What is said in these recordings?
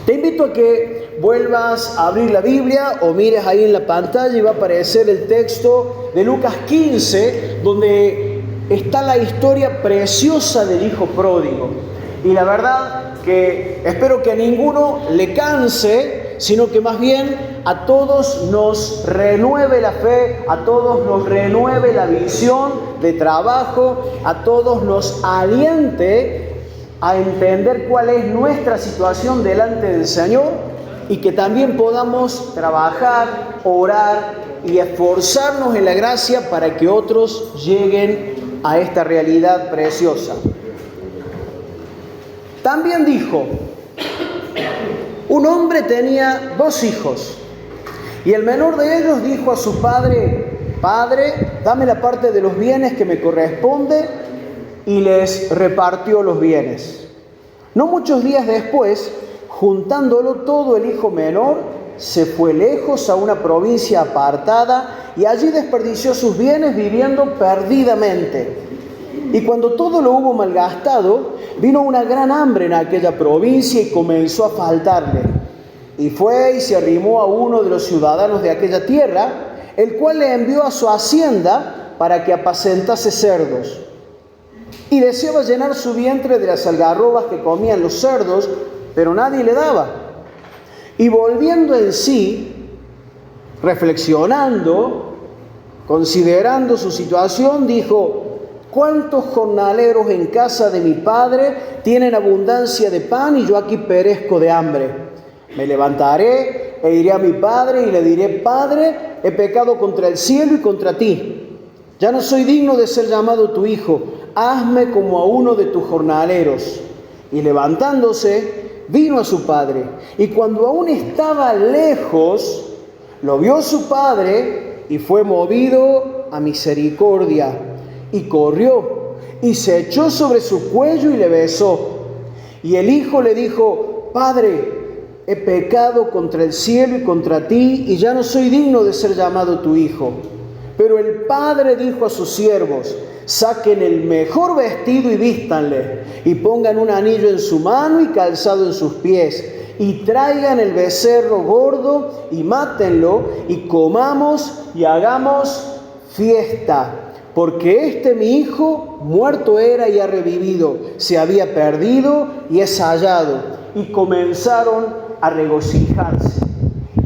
Te invito a que vuelvas a abrir la Biblia o mires ahí en la pantalla y va a aparecer el texto de Lucas 15, donde está la historia preciosa del hijo pródigo. Y la verdad que espero que a ninguno le canse, sino que más bien a todos nos renueve la fe, a todos nos renueve la visión de trabajo, a todos nos aliente a entender cuál es nuestra situación delante del Señor y que también podamos trabajar, orar y esforzarnos en la gracia para que otros lleguen a esta realidad preciosa. También dijo, un hombre tenía 2 hijos y el menor de ellos dijo a su padre: Padre, dame la parte de los bienes que me corresponde, y les repartió los bienes. No muchos días después, juntándolo todo, el hijo menor se fue lejos a una provincia apartada y allí desperdició sus bienes viviendo perdidamente. Y cuando todo lo hubo malgastado, vino una gran hambre en aquella provincia y comenzó a faltarle. Y fue y se arrimó a uno de los ciudadanos de aquella tierra, el cual le envió a su hacienda para que apacentase cerdos. Y deseaba llenar su vientre de las algarrobas que comían los cerdos, pero nadie le daba. Y volviendo en sí, reflexionando, considerando su situación, dijo: ¿cuántos jornaleros en casa de mi padre tienen abundancia de pan y yo aquí perezco de hambre? Me levantaré e iré a mi padre y le diré: Padre, he pecado contra el cielo y contra ti. Ya no soy digno de ser llamado tu hijo. Hazme como a uno de tus jornaleros. Y levantándose, vino a su padre. Y cuando aún estaba lejos, lo vio su padre y fue movido a misericordia. Y corrió y se echó sobre su cuello y le besó. Y el hijo le dijo: Padre, he pecado contra el cielo y contra ti, y ya no soy digno de ser llamado tu hijo. Pero el padre dijo a sus siervos: saquen el mejor vestido y vístanle, y pongan un anillo en su mano y calzado en sus pies, y traigan el becerro gordo y mátenlo, y comamos y hagamos fiesta. Porque este mi hijo muerto era y ha revivido, se había perdido y es hallado. Y comenzaron a regocijarse.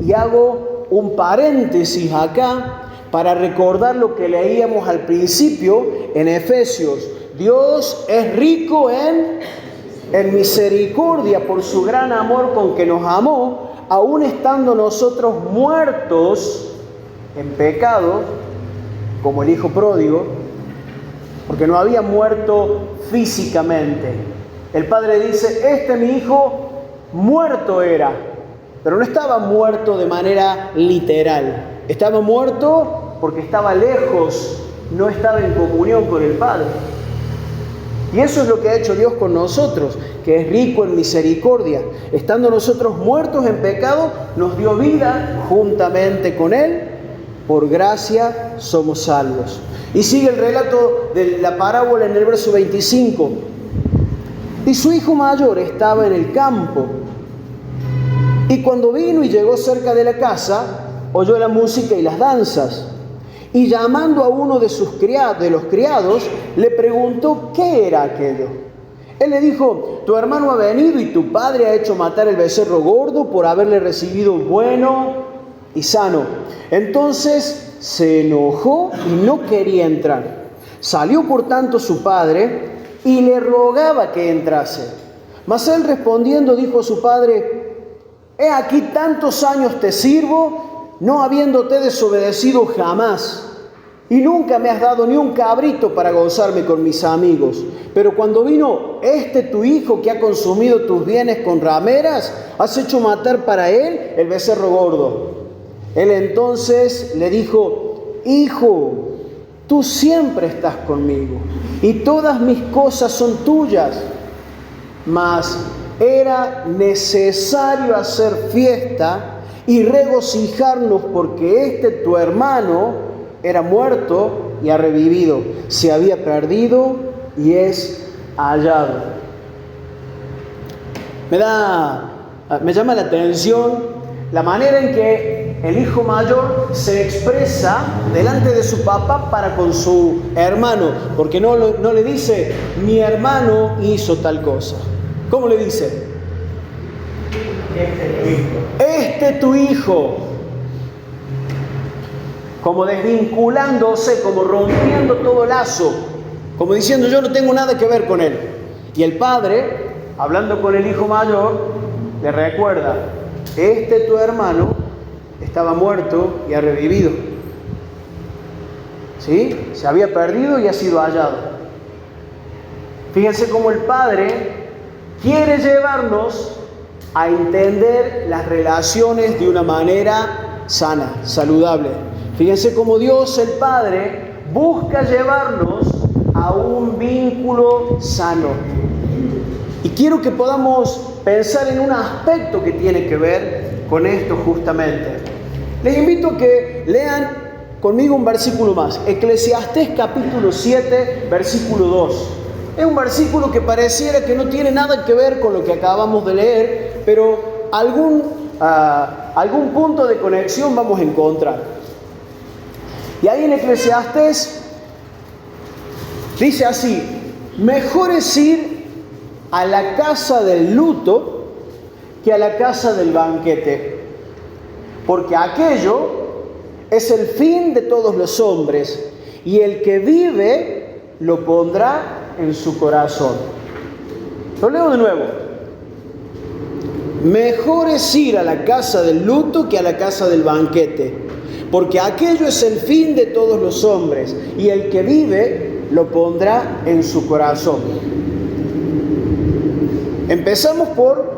Y hago un paréntesis acá para recordar lo que leíamos al principio en Efesios. Dios es rico en misericordia por su gran amor con que nos amó, aun estando nosotros muertos en pecado, como el hijo pródigo, porque no había muerto físicamente. El padre dice: este mi hijo muerto era, pero no estaba muerto de manera literal. Estaba muerto porque estaba lejos, no estaba en comunión con el Padre. Y eso es lo que ha hecho Dios con nosotros, que es rico en misericordia. Estando nosotros muertos en pecado, nos dio vida juntamente con Él. Por gracia somos salvos. Y sigue el relato de la parábola en el verso 25. Y su hijo mayor estaba en el campo. Y cuando vino y llegó cerca de la casa, oyó la música y las danzas. Y llamando a uno de los criados, le preguntó qué era aquello. Él le dijo: tu hermano ha venido y tu padre ha hecho matar el becerro gordo por haberle recibido bueno y sano. Entonces se enojó y no quería entrar. Salió por tanto su padre y le rogaba que entrase. Mas él respondiendo dijo a su padre: he aquí tantos años te sirvo, no habiéndote desobedecido jamás, y nunca me has dado ni un cabrito para gozarme con mis amigos. Pero cuando vino tu hijo que ha consumido tus bienes con rameras, has hecho matar para él el becerro gordo. Él entonces le dijo: hijo, tú siempre estás conmigo, y todas mis cosas son tuyas. Mas era necesario hacer fiesta y regocijarnos, porque tu hermano era muerto y ha revivido, se había perdido y es hallado. Me da Me llama la atención la manera en que el hijo mayor se expresa delante de su papá para con su hermano, porque no le dice, mi hermano hizo tal cosa. ¿Cómo le dice? Este tu hijo. Como desvinculándose, como rompiendo todo lazo, como diciendo, yo no tengo nada que ver con él. Y el padre, hablando con el hijo mayor, le recuerda, este tu hermano estaba muerto y ha revivido. ¿Sí? Se había perdido y ha sido hallado. Fíjense cómo el padre quiere llevarnos a entender las relaciones de una manera sana, saludable. Fíjense cómo Dios, el Padre, busca llevarnos a un vínculo sano. Y quiero que podamos pensar en un aspecto que tiene que ver con esto justamente. Les invito a que lean conmigo un versículo más. Eclesiastés capítulo 7, versículo 2. Es un versículo que pareciera que no tiene nada que ver con lo que acabamos de leer, pero algún punto de conexión vamos a encontrar. Y ahí en Eclesiastés dice así, mejor es ir a la casa del luto que a la casa del banquete, porque aquello es el fin de todos los hombres, y el que vive lo pondrá en su corazón. Lo leo de nuevo. Mejor es ir a la casa del luto que a la casa del banquete, porque aquello es el fin de todos los hombres, y el que vive lo pondrá en su corazón. Empezamos por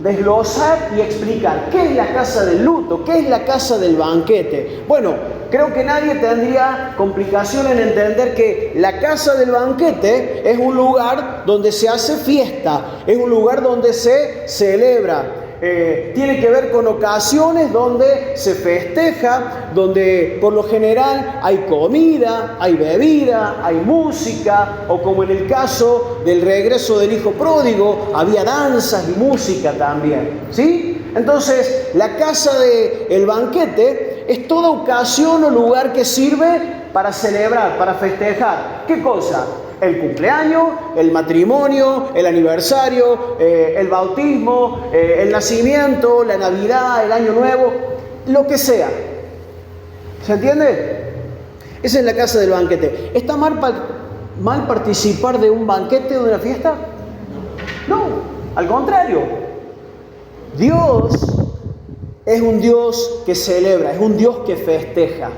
desglosar y explicar qué es la casa del luto, qué es la casa del banquete. Bueno, creo que nadie tendría complicación en entender que la casa del banquete es un lugar donde se hace fiesta, es un lugar donde se celebra. Tiene que ver con ocasiones donde se festeja, donde por lo general hay comida, hay bebida, hay música, o como en el caso del regreso del hijo pródigo, había danzas y música también, ¿sí? Entonces, la casa del banquete es toda ocasión o lugar que sirve para celebrar, para festejar. ¿Qué cosa? El cumpleaños, el matrimonio, el aniversario, el bautismo, el nacimiento, la Navidad, el Año Nuevo, lo que sea. ¿Se entiende? Esa es la casa del banquete. ¿Está mal participar de un banquete o de una fiesta? No, al contrario. Dios es un Dios que celebra, es un Dios que festeja.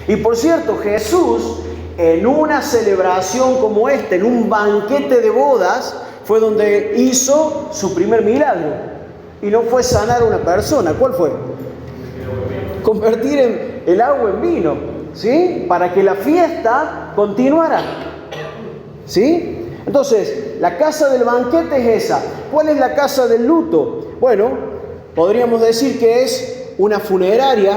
Y por cierto, Jesús, en una celebración como esta, en un banquete de bodas, fue donde hizo su primer milagro. Y no fue sanar a una persona. ¿Cuál fue? Convertir el agua en vino, ¿sí? Para que la fiesta continuara, ¿sí? Entonces, la casa del banquete es esa. ¿Cuál es la casa del luto? Bueno, podríamos decir que es una funeraria.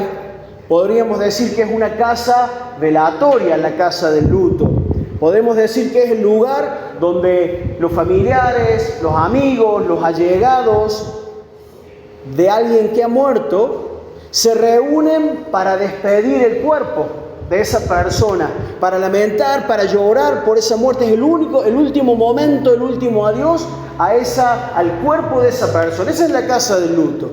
Podríamos decir que es una casa velatoria, la casa del luto. Podemos decir que es el lugar donde los familiares, los amigos, los allegados de alguien que ha muerto se reúnen para despedir el cuerpo de esa persona, para lamentar, para llorar por esa muerte. Es el último momento, el último adiós al cuerpo de esa persona. Esa es la casa del luto.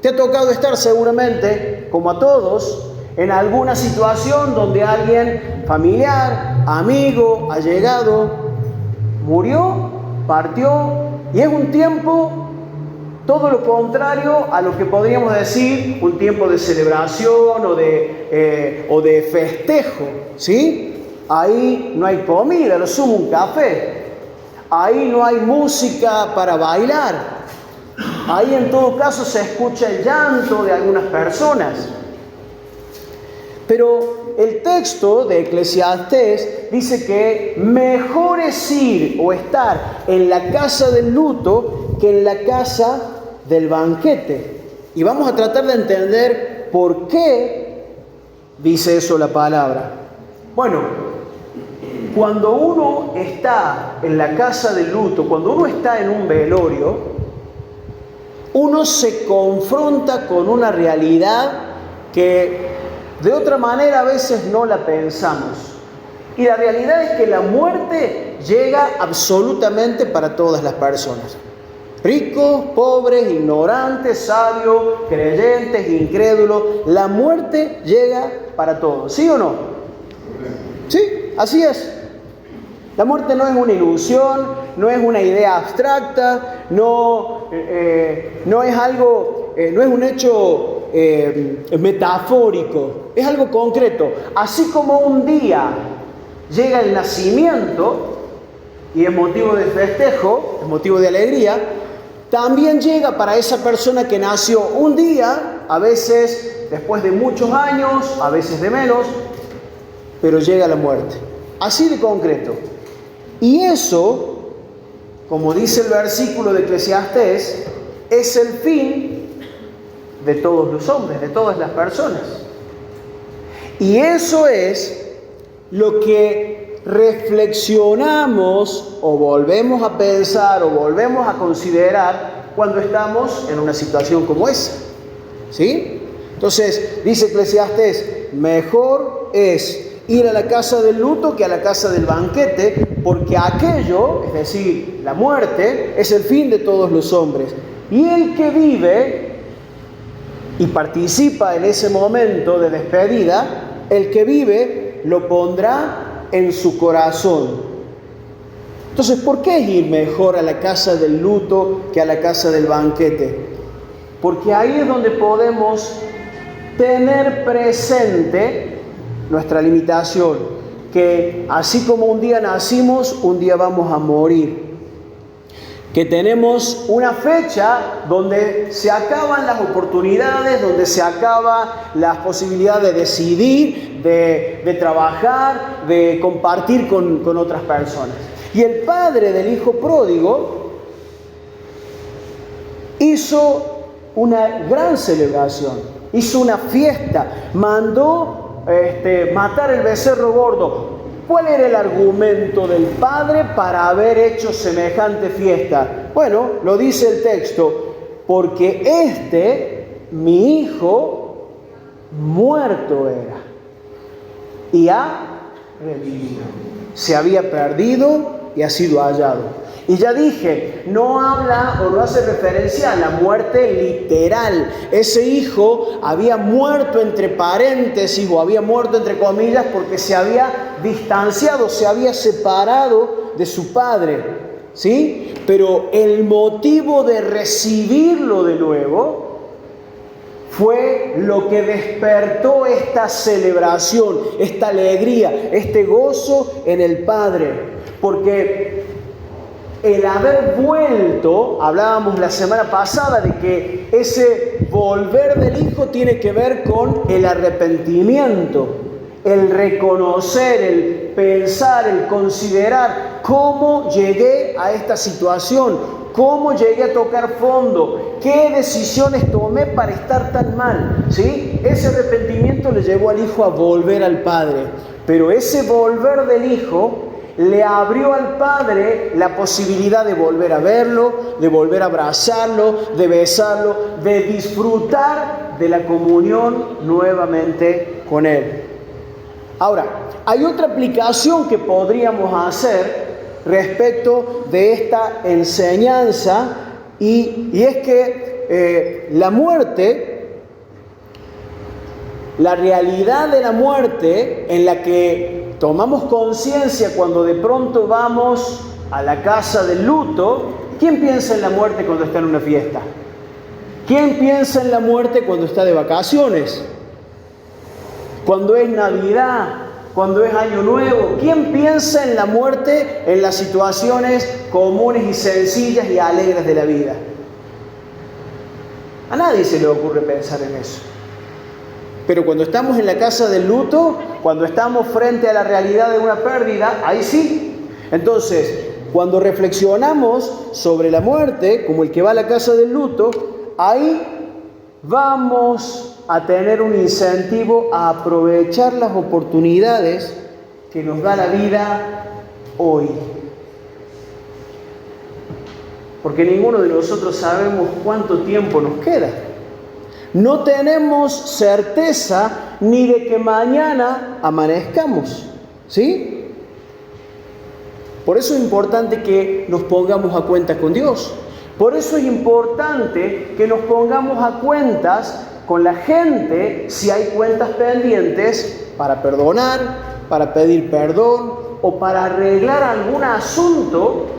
Te ha tocado estar seguramente, como a todos, en alguna situación donde alguien familiar, amigo, allegado, murió, partió, y es un tiempo todo lo contrario a lo que podríamos decir un tiempo de celebración o de festejo, ¿sí? Ahí no hay comida, lo sumo un café. Ahí no hay música para bailar. Ahí en todo caso se escucha el llanto de algunas personas. Pero el texto de Eclesiastés dice que mejor es ir o estar en la casa del luto que en la casa del banquete. Y vamos a tratar de entender por qué dice eso la palabra. Bueno, cuando uno está en la casa del luto, cuando uno está en un velorio, uno se confronta con una realidad que de otra manera a veces no la pensamos. Y la realidad es que la muerte llega absolutamente para todas las personas. Ricos, pobres, ignorantes, sabios, creyentes, incrédulos. La muerte llega para todos. ¿Sí o no? Sí, así es. La muerte no es una ilusión, no es una idea abstracta, no es algo, no es un hecho metafórico, es algo concreto. Así como un día llega el nacimiento y es motivo de festejo, es motivo de alegría, también llega para esa persona que nació un día, a veces después de muchos años, a veces de menos, pero llega la muerte. Así de concreto. Y eso, como dice el versículo de Eclesiastés, es el fin de todos los hombres, de todas las personas. Y eso es lo que reflexionamos o volvemos a pensar o volvemos a considerar cuando estamos en una situación como esa. ¿Sí? Entonces, dice Eclesiastés, mejor es ir a la casa del luto que a la casa del banquete, porque aquello, es decir, la muerte, es el fin de todos los hombres. Y el que vive y participa en ese momento de despedida, el que vive lo pondrá en su corazón. Entonces, ¿por qué es ir mejor a la casa del luto que a la casa del banquete? Porque ahí es donde podemos tener presente nuestra limitación, que así como un día nacimos, un día vamos a morir. Que tenemos una fecha donde se acaban las oportunidades, donde se acaba la posibilidad de decidir, de trabajar, de compartir con otras personas. Y el padre del hijo pródigo hizo una gran celebración, hizo una fiesta, mandó matar el becerro gordo. ¿Cuál era el argumento del padre para haber hecho semejante fiesta? Bueno, lo dice el texto, porque mi hijo, muerto era y ha revivido. Se había perdido y ha sido hallado. Y ya dije, no habla o no hace referencia a la muerte literal. Ese hijo había muerto entre paréntesis o había muerto entre comillas porque se había distanciado, se había separado de su padre, ¿sí? Pero el motivo de recibirlo de nuevo fue lo que despertó esta celebración, esta alegría, este gozo en el Padre. Porque el haber vuelto, hablábamos la semana pasada de que ese volver del Hijo tiene que ver con el arrepentimiento, el reconocer, el pensar, el considerar cómo llegué a esta situación, cómo llegué a tocar fondo, qué decisiones tomé para estar tan mal, ¿sí? Ese arrepentimiento le llevó al Hijo a volver al Padre, pero ese volver del Hijo le abrió al Padre la posibilidad de volver a verlo, de volver a abrazarlo, de besarlo, de disfrutar de la comunión nuevamente con Él. Ahora, hay otra aplicación que podríamos hacer respecto de esta enseñanza y es que la muerte, la realidad de la muerte en la que tomamos conciencia cuando de pronto vamos a la casa del luto. ¿Quién piensa en la muerte cuando está en una fiesta? ¿Quién piensa en la muerte cuando está de vacaciones? Cuando es Navidad, cuando es Año Nuevo. ¿Quién piensa en la muerte en las situaciones comunes y sencillas y alegres de la vida? A nadie se le ocurre pensar en eso. Pero cuando estamos en la casa del luto, cuando estamos frente a la realidad de una pérdida, ahí sí. Entonces, cuando reflexionamos sobre la muerte, como el que va a la casa del luto, ahí vamos a tener un incentivo a aprovechar las oportunidades que nos da la vida hoy. porque ninguno de nosotros sabemos cuánto tiempo nos queda. No tenemos certeza ni de que mañana amanezcamos, ¿sí? Por eso es importante que nos pongamos a cuentas con Dios. Por eso es importante que nos pongamos a cuentas con la gente si hay cuentas pendientes para perdonar, para pedir perdón o para arreglar algún asunto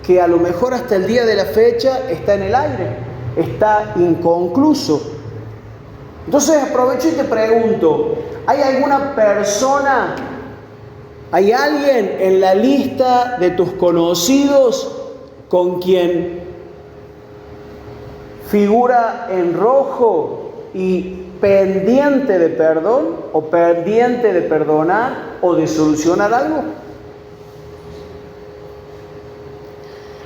que a lo mejor hasta el día de la fecha está en el aire, está inconcluso. Entonces aprovecho y te pregunto, ¿hay alguna persona, hay alguien en la lista de tus conocidos con quien figura en rojo y pendiente de perdón o pendiente de perdonar o de solucionar algo?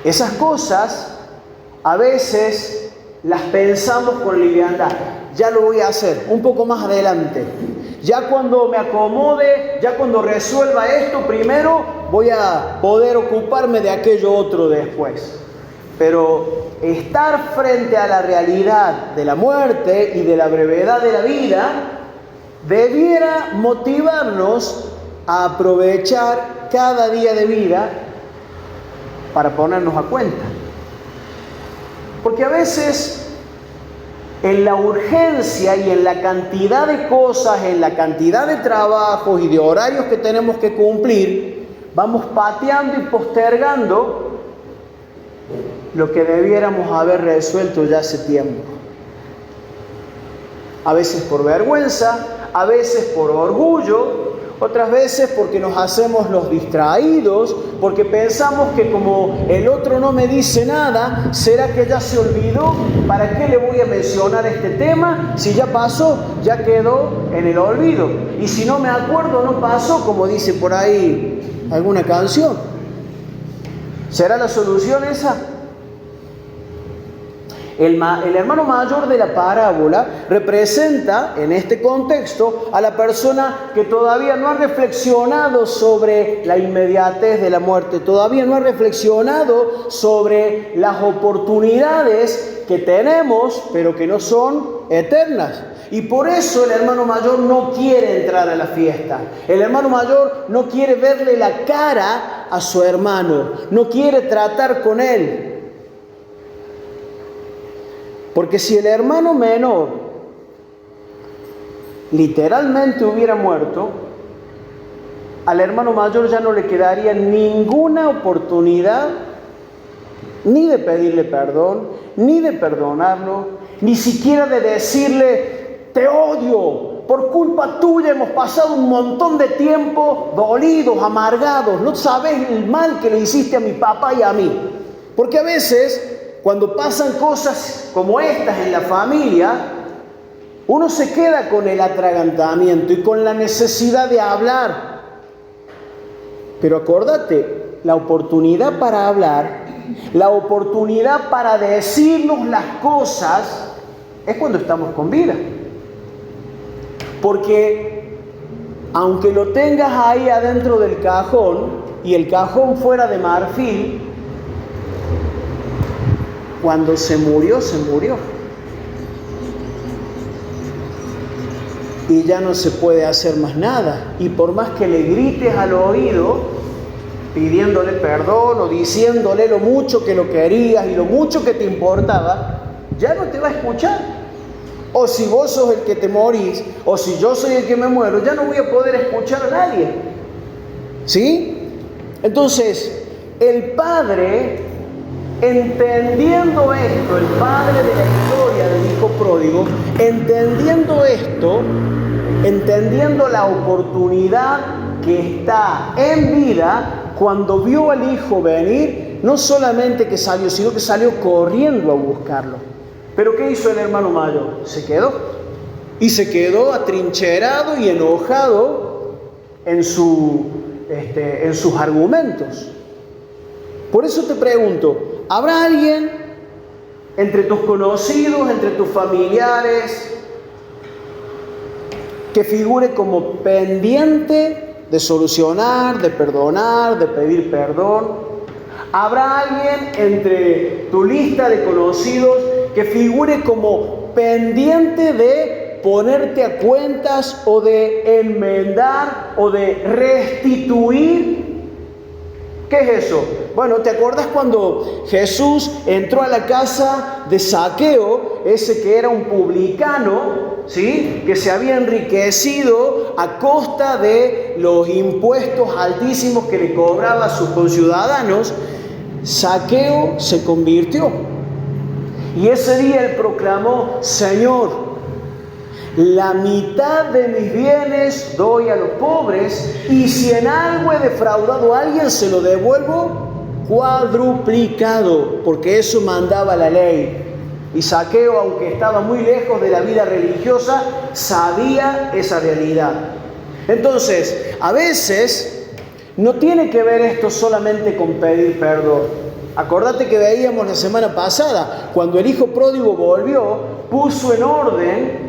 Esas cosas a veces las pensamos con liviandad. Ya lo voy a hacer un poco más adelante. Ya cuando me acomode, ya cuando resuelva esto primero, voy a poder ocuparme de aquello otro después. Pero estar frente a la realidad de la muerte y de la brevedad de la vida debiera motivarnos a aprovechar cada día de vida para ponernos a cuenta. Porque a veces en la urgencia y en la cantidad de cosas, en la cantidad de trabajos y de horarios que tenemos que cumplir, vamos pateando y postergando lo que debiéramos haber resuelto ya hace tiempo. A veces por vergüenza, a veces por orgullo, otras veces porque nos hacemos los distraídos, porque pensamos que como el otro no me dice nada, ¿será que ya se olvidó? ¿Para qué le voy a mencionar este tema? Si ya pasó, ya quedó en el olvido. Y si no me acuerdo, no pasó, como dice por ahí alguna canción. ¿Será la solución esa? El hermano mayor de la parábola representa en este contexto a la persona que todavía no ha reflexionado sobre la inmediatez de la muerte, todavía no ha reflexionado sobre las oportunidades que tenemos, pero que no son eternas. Y por eso el hermano mayor no quiere entrar a la fiesta. El hermano mayor no quiere verle la cara a su hermano, no quiere tratar con él. Porque si el hermano menor literalmente hubiera muerto, al hermano mayor ya no le quedaría ninguna oportunidad ni de pedirle perdón, ni de perdonarlo, ni siquiera de decirle, te odio, por culpa tuya hemos pasado un montón de tiempo dolidos, amargados, no sabes el mal que le hiciste a mi papá y a mí. Porque a veces, cuando pasan cosas como estas en la familia, uno se queda con el atragantamiento y con la necesidad de hablar. Pero acordate, la oportunidad para hablar, la oportunidad para decirnos las cosas, es cuando estamos con vida. Porque aunque lo tengas ahí adentro del cajón y el cajón fuera de marfil, cuando se murió, se murió. Y ya no se puede hacer más nada. Y por más que le grites al oído, pidiéndole perdón o diciéndole lo mucho que lo querías y lo mucho que te importaba, ya no te va a escuchar. O si vos sos el que te morís, o si yo soy el que me muero, ya no voy a poder escuchar a nadie. ¿Sí? Entonces, el Padre, entendiendo esto, el padre de la historia del hijo pródigo, entendiendo esto, entendiendo la oportunidad que está en vida, cuando vio al hijo venir, no solamente que salió, sino que salió corriendo a buscarlo. ¿Pero qué hizo el hermano mayor? Se quedó. Y se quedó atrincherado y enojado en sus argumentos. Por eso te pregunto, ¿habrá alguien entre tus conocidos, entre tus familiares, que figure como pendiente de solucionar, de perdonar, de pedir perdón? ¿Habrá alguien entre tu lista de conocidos que figure como pendiente de ponerte a cuentas o de enmendar o de restituir? ¿Qué es eso? Bueno, ¿te acuerdas cuando Jesús entró a la casa de Zaqueo, ese que era un publicano, ¿sí?, que se había enriquecido a costa de los impuestos altísimos que le cobraba a sus conciudadanos? Zaqueo se convirtió. Y ese día él proclamó: Señor, la mitad de mis bienes doy a los pobres, y si en algo he defraudado a alguien, se lo devuelvo cuadruplicado, porque eso mandaba la ley. Y Zaqueo, aunque estaba muy lejos de la vida religiosa, sabía esa realidad. Entonces, a veces no tiene que ver esto solamente con pedir perdón. Acordate que veíamos la semana pasada, cuando el hijo pródigo volvió, puso en orden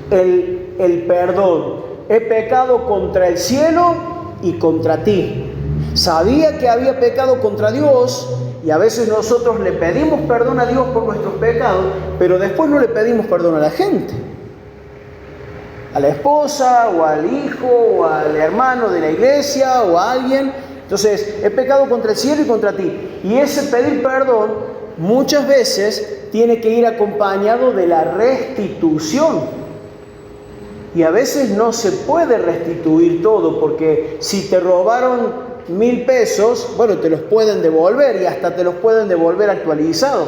el perdón. He pecado contra el cielo y contra ti. Sabía que había pecado contra Dios, y a veces nosotros le pedimos perdón a Dios por nuestros pecados, pero después no le pedimos perdón a la gente, a la esposa o al hijo o al hermano de la iglesia o a alguien. Entonces, he pecado contra el cielo y contra ti. Y ese pedir perdón muchas veces tiene que ir acompañado de la restitución. Y a veces no se puede restituir todo, porque si te robaron 1,000 pesos, bueno, te los pueden devolver y hasta te los pueden devolver actualizados.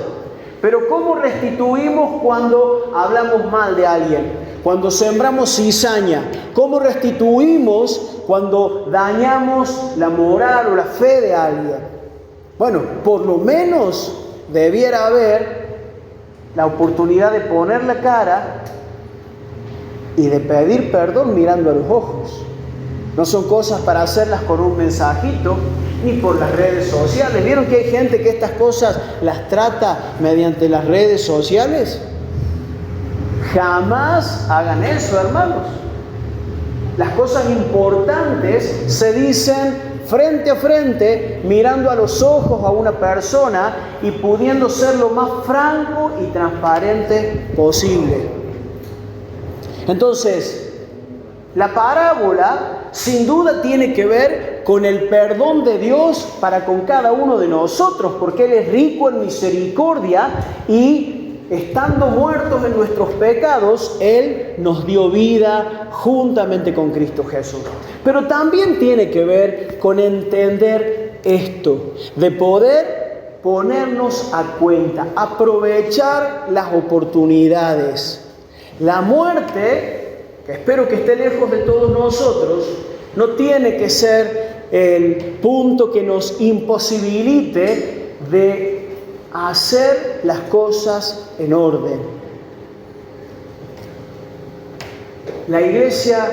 Pero ¿cómo restituimos cuando hablamos mal de alguien? Cuando sembramos cizaña. ¿Cómo restituimos cuando dañamos la moral o la fe de alguien? Bueno, por lo menos debiera haber la oportunidad de poner la cara y de pedir perdón mirando a los ojos. No son cosas para hacerlas con un mensajito ni por las redes sociales. ¿Vieron que hay gente que estas cosas las trata mediante las redes sociales? Jamás hagan eso, hermanos. Las cosas importantes se dicen frente a frente, mirando a los ojos a una persona y pudiendo ser lo más franco y transparente posible. Entonces, la parábola sin duda tiene que ver con el perdón de Dios para con cada uno de nosotros, porque Él es rico en misericordia y estando muertos en nuestros pecados, Él nos dio vida juntamente con Cristo Jesús. Pero también tiene que ver con entender esto, de poder ponernos a cuenta, aprovechar las oportunidades. La muerte, que espero que esté lejos de todos nosotros, no tiene que ser el punto que nos imposibilite de hacer las cosas en orden. La iglesia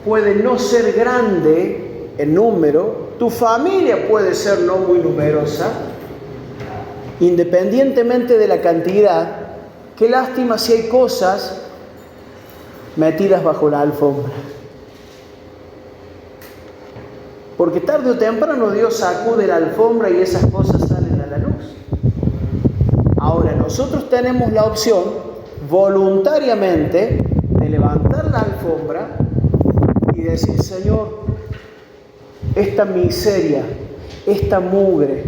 puede no ser grande en número, tu familia puede ser no muy numerosa, independientemente de la cantidad. Qué lástima si hay cosas metidas bajo la alfombra. Porque tarde o temprano Dios sacude la alfombra y esas cosas salen a la luz. Ahora, nosotros tenemos la opción voluntariamente de levantar la alfombra y decir: Señor, esta miseria, esta mugre,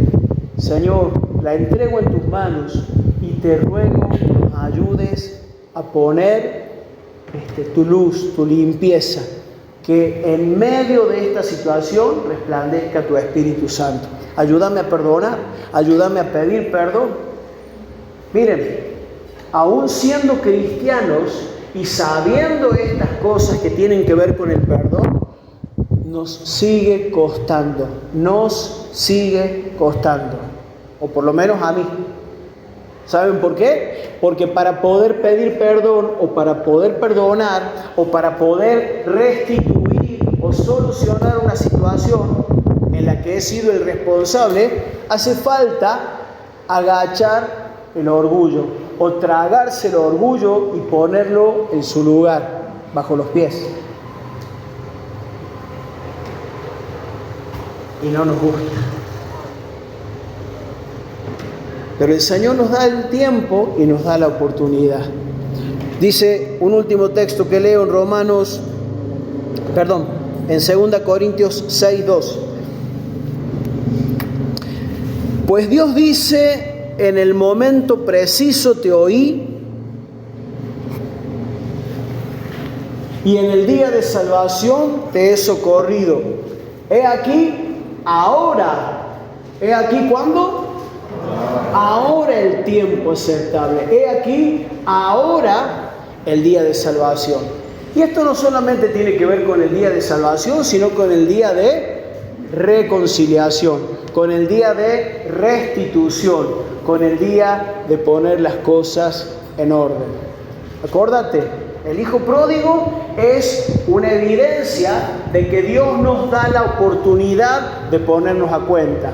Señor, la entrego en tus manos y te ruego que nos ayudes a poner tu luz, tu limpieza, que en medio de esta situación resplandezca tu Espíritu Santo. Ayúdame a perdonar, ayúdame a pedir perdón. Miren, aún siendo cristianos y sabiendo estas cosas que tienen que ver con el perdón, nos sigue costando, o por lo menos a mí. ¿Saben por qué? Porque para poder pedir perdón, o para poder perdonar, o para poder restituir o solucionar una situación en la que he sido el responsable, hace falta agachar el orgullo, o tragarse el orgullo y ponerlo en su lugar, bajo los pies. Y no nos gusta. Pero el Señor nos da el tiempo y nos da la oportunidad. Dice un último texto que leo en en 2 Corintios 6:2. Pues Dios dice, en el momento preciso te oí, y en el día de salvación te he socorrido. He aquí, ahora. ¿He aquí cuándo? Ahora el tiempo aceptable. He aquí, ahora el día de salvación. Y esto no solamente tiene que ver con el día de salvación, sino con el día de reconciliación, con el día de restitución, con el día de poner las cosas en orden. Acuérdate, el hijo pródigo es una evidencia de que Dios nos da la oportunidad de ponernos a cuenta.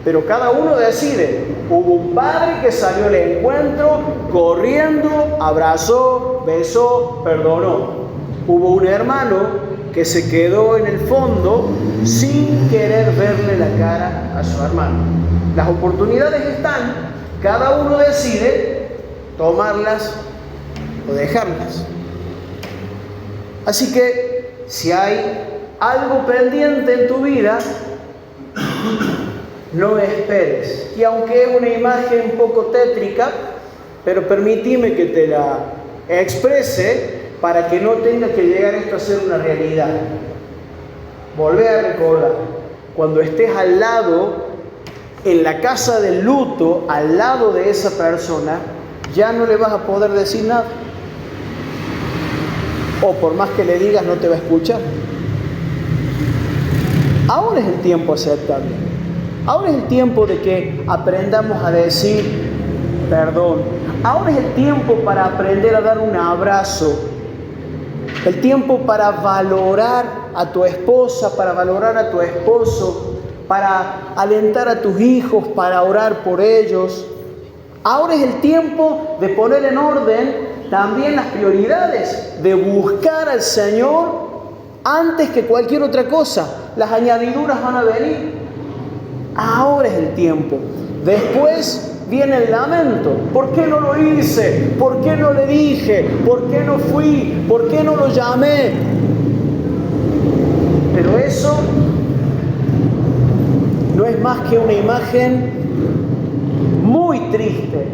Pero cada uno decide. Hubo un padre que salió al encuentro corriendo, abrazó, besó, perdonó. Hubo un hermano que se quedó en el fondo sin querer verle la cara a su hermano. Las oportunidades están, cada uno decide tomarlas o dejarlas. Así que si hay algo pendiente en tu vida, no esperes. Y aunque es una imagen un poco tétrica, pero permíteme que te la exprese para que no tenga que llegar esto a ser una realidad. Volvé a recordar, cuando estés al lado, en la casa del luto, al lado de esa persona, ya no le vas a poder decir nada. O por más que le digas, no te va a escuchar. Ahora es el tiempo aceptable. Ahora es el tiempo de que aprendamos a decir perdón. Ahora es el tiempo para aprender a dar un abrazo. El tiempo para valorar a tu esposa, para valorar a tu esposo, para alentar a tus hijos, para orar por ellos. Ahora es el tiempo de poner en orden también las prioridades, de buscar al Señor antes que cualquier otra cosa. Las añadiduras van a venir. Ahora es el tiempo. Después viene el lamento. ¿Por qué no lo hice? ¿Por qué no le dije? ¿Por qué no fui? ¿Por qué no lo llamé? Pero eso no es más que una imagen muy triste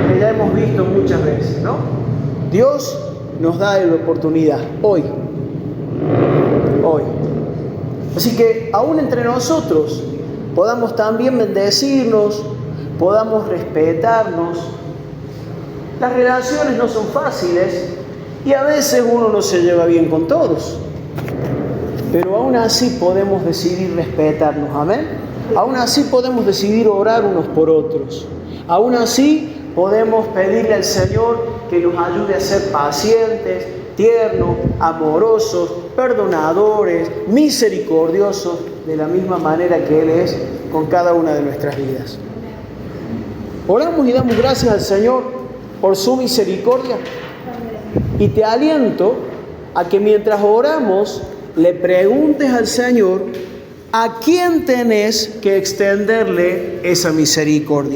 que ya hemos visto muchas veces, ¿no? Dios nos da la oportunidad hoy. Así que aún entre nosotros podamos también bendecirnos, podamos respetarnos. Las relaciones no son fáciles y a veces uno no se lleva bien con todos. Pero aún así podemos decidir respetarnos, amén. Aún así podemos decidir orar unos por otros. Aún así podemos pedirle al Señor que nos ayude a ser pacientes, tiernos, amorosos, perdonadores, misericordiosos, de la misma manera que Él es con cada una de nuestras vidas. Oramos y damos gracias al Señor por su misericordia. Y te aliento a que mientras oramos, le preguntes al Señor a quién tenés que extenderle esa misericordia.